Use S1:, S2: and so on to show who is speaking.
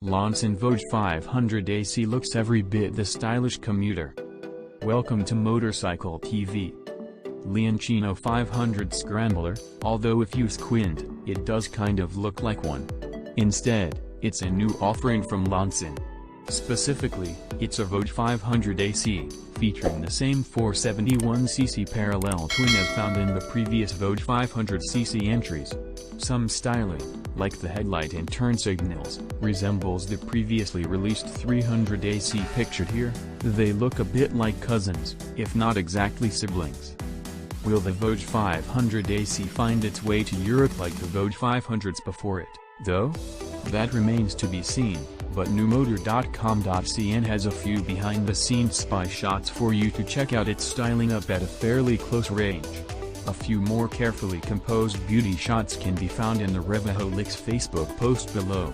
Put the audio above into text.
S1: Loncin Voge 500AC looks every bit the stylish commuter. Welcome to Motorcycle TV. Leoncino 500 Scrambler, although if you squint, it does kind of look like one. Instead, it's a new offering from Loncin. Specifically, it's a Voge 500AC, featuring the same 471cc parallel twin as found in the previous Voge 500cc entries. Some styling, like the headlight and turn signals, resembles the previously released 300AC pictured here. They look a bit like cousins, if not exactly siblings. Will the Voge 500AC find its way to Europe like the Voge 500s before it, though? That remains to be seen, but newmotor.com.cn has a few behind-the-scenes spy shots for you to check out its styling up at a fairly close range. A few more carefully composed beauty shots can be found in the Revoholics Facebook post below.